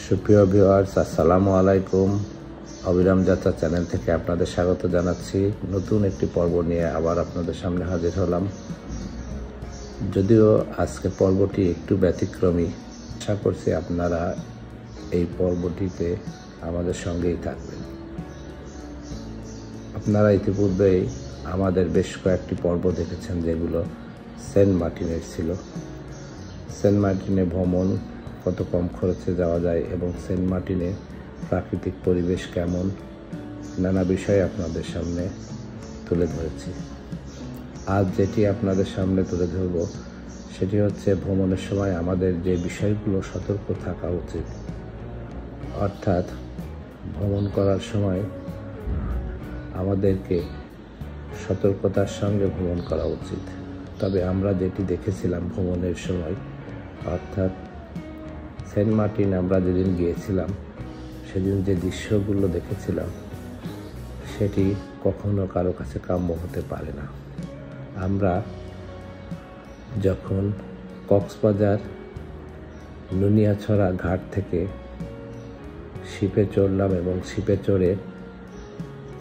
সুপ্রিয় ভিউয়ার্স, আসসালামু আলাইকুম। অবিরাম যাত্রা চ্যানেল থেকে আপনাদের স্বাগত জানাচ্ছি। নতুন একটি পর্ব নিয়ে আবার আপনাদের সামনে হাজির হলাম। যদিও আজকে পর্বটি একটু ব্যতিক্রমী, আশা করছি আপনারা এই পর্বটিতে আমাদের সঙ্গেই থাকবেন। আপনারা ইতিপূর্বেই আমাদের বেশ কয়েকটি পর্ব দেখেছেন, যেগুলো সেন্ট মার্টিনের ছিল। সেন্ট মার্টিনে ভ্রমণ কত কম খরচে যাওয়া যায় এবং সেন্ট মার্টিনে প্রাকৃতিক পরিবেশ কেমন, নানা বিষয় আপনাদের সামনে তুলে ধরেছি। আজ যেটি আপনাদের সামনে তুলে ধরব সেটি হচ্ছে ভ্রমণের সময় আমাদের যে বিষয়গুলো সতর্ক থাকা উচিত। অর্থাৎ ভ্রমণ করার সময় আমাদেরকে সতর্কতার সঙ্গে ভ্রমণ করা উচিত। তবে আমরা যেটি দেখেছিলাম ভ্রমণের সময়, অর্থাৎ সেন্ট মার্টিন আমরা যেদিন গিয়েছিলাম সেদিন যে দৃশ্যগুলো দেখেছিলাম সেটি কখনো কারো কাছে কাম্য হতে পারে না। আমরা যখন কক্সবাজার নুনিয়াছড়া ঘাট থেকে শিপে চড়লাম এবং শিপে চড়ে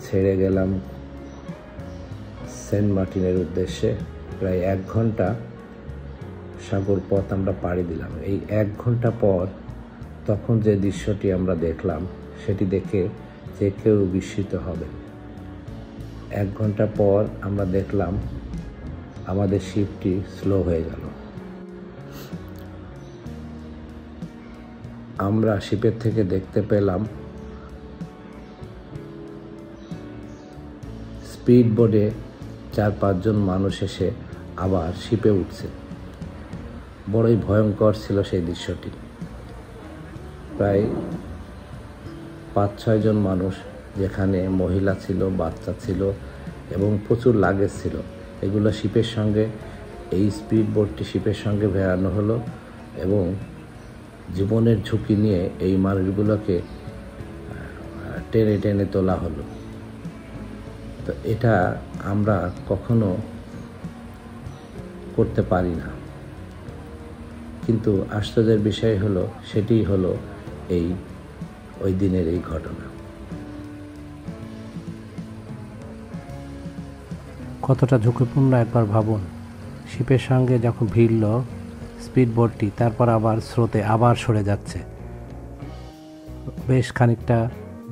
ছেড়ে গেলাম সেন্ট মার্টিনের উদ্দেশ্যে, প্রায় 1 ঘন্টা সাগর পথ আমরা পাড়ি দিলাম। এই 1 ঘন্টা পর তখন যে দৃশ্যটি আমরা দেখলাম সেটি দেখে যে কেউ বিস্মিত হবে। 1 ঘন্টা পর আমরা দেখলাম আমাদের শিপটি স্লো হয়ে গেল। আমরা শিপের থেকে দেখতে পেলাম স্পিড বোটে 4-5 জন মানুষ এসে আবার শিপে উঠছে। বড়ই ভয়ঙ্কর ছিল সেই দৃশ্যটি। প্রায় 5-6 জন মানুষ, যেখানে মহিলা ছিল, বাচ্চা ছিল এবং প্রচুর লাগেজ ছিল, এগুলো শিপের সঙ্গে, এই স্পিড বোটটি শিপের সঙ্গে ভেড়ানো হলো এবং জীবনের ঝুঁকি নিয়ে এই মানুষগুলোকে টেনে টেনে তোলা হলো। তো এটা আমরা কখনো করতে পারি না, কিন্তু আশ্চর্যের বিষয় হলো সেটিই হলো ওই দিনের এই ঘটনা। কতটা ঝুঁকিপূর্ণ একবার ভাবুন। শিপের সঙ্গে যখন ভিড়ল স্পিড বোটটি, তারপর আবার স্রোতে আবার সরে যাচ্ছে, বেশ খানিকটা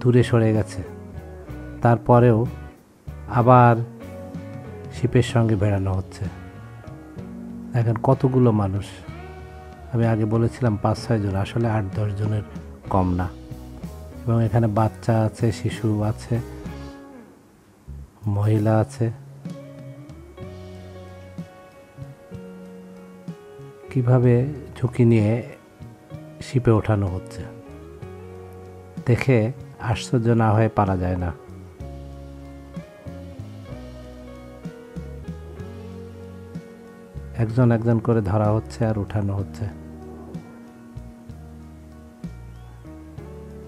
দূরে সরে গেছে, তারপরেও আবার শিপের সঙ্গে বেড়ানো হচ্ছে। দেখেন কতগুলো মানুষ। আমি আগে বলেছিলাম 5-6 জন, আসলে 8-10 জনের কম না। এবং এখানে বাচ্চা আছে, শিশু আছে, মহিলা আছে। কিভাবে ঝুঁকি নিয়ে শিপে ওঠানো হচ্ছে দেখে আশ্চর্য না হয়ে পারা যায় না। একজন একজন করে ধরা হচ্ছে আর উঠানো হচ্ছে।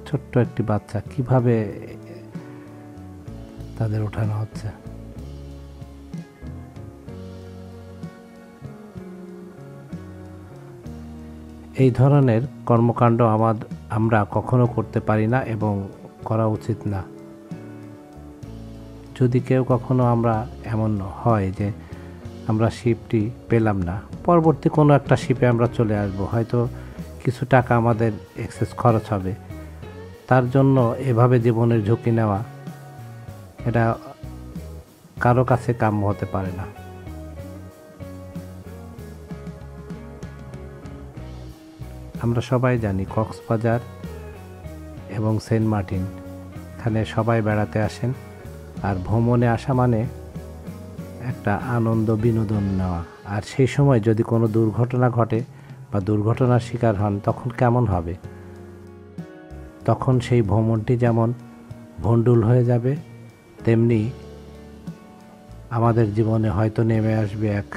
ছোট্ট একটি বাচ্চা, কিভাবে তাদের উঠানো হচ্ছে। এই ধরনের কর্মকাণ্ড আমরা কখনো করতে পারি না এবং করা উচিত না। যদি কেউ কখনো আমরা এমন হয় যে আমরা শিপটি পেলাম না, পরবর্তী কোনো একটা শিপে আমরা চলে আসব, হয়তো কিছু টাকা আমাদের এক্সেস খরচ হবে, তার জন্য এভাবে জীবনের ঝুঁকি নেওয়া এটা কারো কাছে কাম্য হতে পারে না। আমরা সবাই জানি কক্সবাজার এবং সেন্ট মার্টিন, এখানে সবাই বেড়াতে আসেন, আর ভ্রমণে আসা মানে একটা আনন্দ বিনোদন নেওয়া। আর সেই সময় যদি কোনো দুর্ঘটনা ঘটে বা দুর্ঘটনার শিকার হন, তখন কেমন হবে? তখন সেই ভ্রমণটি যেমন ভণ্ডুল হয়ে যাবে, তেমনি আমাদের জীবনে হয়তো নেমে আসবে এক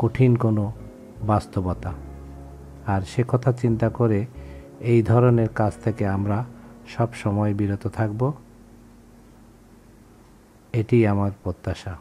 কঠিন কোনো বাস্তবতা। আর সে কথা চিন্তা করে এই ধরনের কাজ থেকে আমরা সব সময় বিরত থাকব, এটি আমার প্রত্যাশা।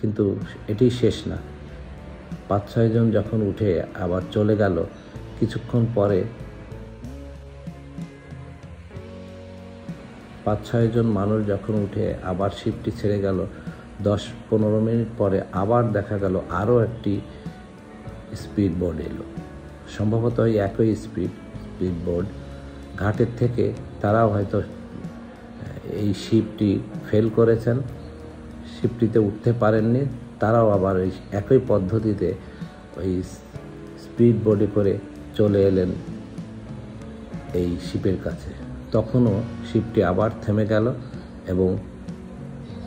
কিন্তু এটি শেষ না। 5-6 জন যখন উঠে আবার চলে গেল, কিছুক্ষণ পরে 5-6 জন মানুষ যখন উঠে আবার শিপটি ছেড়ে গেল, 10-15 মিনিট পরে আবার দেখা গেল আরও একটি স্পিড বোট এলো। সম্ভবত ওই একই স্পিড বোট ঘাটের থেকে তারাও হয়তো এই শিপটি ফেল করেছেন, শিপটিতে উঠতে পারেননি, তারাও আবার ওই একই পদ্ধতিতে ওই স্পিড বোটে করে চলে এলেন এই শিপের কাছে। তখনও শিপটি আবার থেমে গেল এবং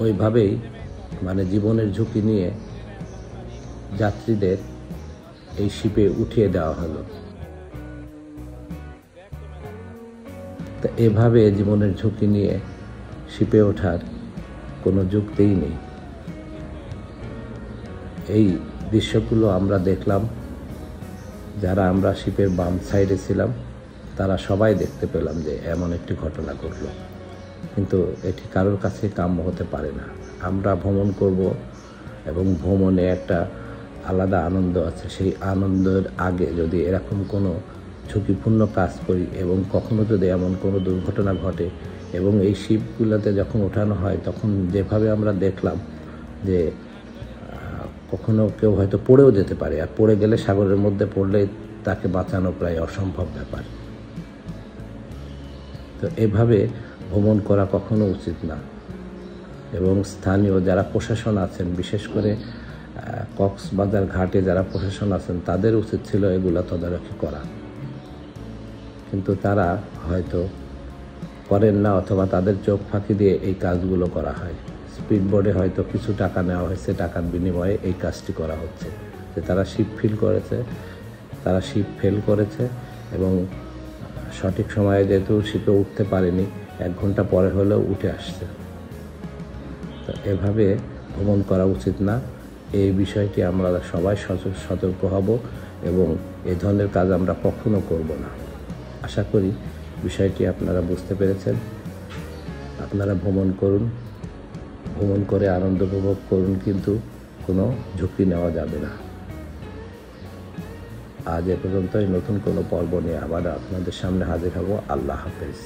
ওইভাবেই জীবনের ঝুঁকি নিয়ে যাত্রীদের এই শিপে উঠিয়ে দেওয়া হলো। তা এভাবে জীবনের ঝুঁকি নিয়ে শিপে ওঠার কোনো যুক্তিই নেই। এই দৃশ্যগুলো আমরা দেখলাম, যারা আমরা শিপের বাম সাইডে ছিলাম তারা সবাই দেখতে পেলাম যে এমন একটি ঘটনা ঘটল। কিন্তু এটি কারোর কাছে কাম্য হতে পারে না। আমরা ভ্রমণ করব এবং ভ্রমণে একটা আলাদা আনন্দ আছে। সেই আনন্দের আগে যদি এরকম কোনো ঝুঁকিপূর্ণ কাজ করি এবং কখনো যদি এমন কোনো দুর্ঘটনা ঘটে এবং এই শিপগুলোতে যখন ওঠানো হয় তখন যেভাবে আমরা দেখলাম যে কখনো কেউ হয়তো পড়েও যেতে পারে, আর পড়ে গেলে সাগরের মধ্যে পড়লে তাকে বাঁচানো প্রায় অসম্ভব ব্যাপার। তো এভাবে ভ্রমণ করা কখনো উচিত না। এবং স্থানীয় যারা প্রশাসন আছেন, বিশেষ করে কক্সবাজার ঘাটে যারা প্রশাসন আছেন, তাদের উচিত ছিল এগুলো তদারকি করা, কিন্তু তারা হয়তো করেন না, অথবা তাদের চোখ ফাঁকি দিয়ে এই কাজগুলো করা হয়। স্পিড বোর্ডে হয়তো কিছু টাকা নেওয়া হয়েছে, টাকার বিনিময়ে এই কাজটি করা হচ্ছে। যে তারা শিপ ফেল করেছে এবং সঠিক সময়ে যেহেতু শিপে উঠতে পারেনি, 1 ঘন্টা পরে হলেও উঠে আসছে। তো এভাবে ভ্রমণ করা উচিত না। এই বিষয়টি আমরা সবাই সতর্ক হব এবং এই ধরনের কাজ আমরা কখনো করব না। আশা করি বিষয়টি আপনারা বুঝতে পেরেছেন। আপনারা ভ্রমণ করুন, ভ্রমণ করে আনন্দ উপভোগ করুন, কিন্তু কোনো ঝুঁকি নেওয়া যাবে না। আজ এ পর্যন্তই। নতুন কোনো পর্ব নিয়ে আবার আপনাদের সামনে হাজির হব। আল্লাহ হাফেজ।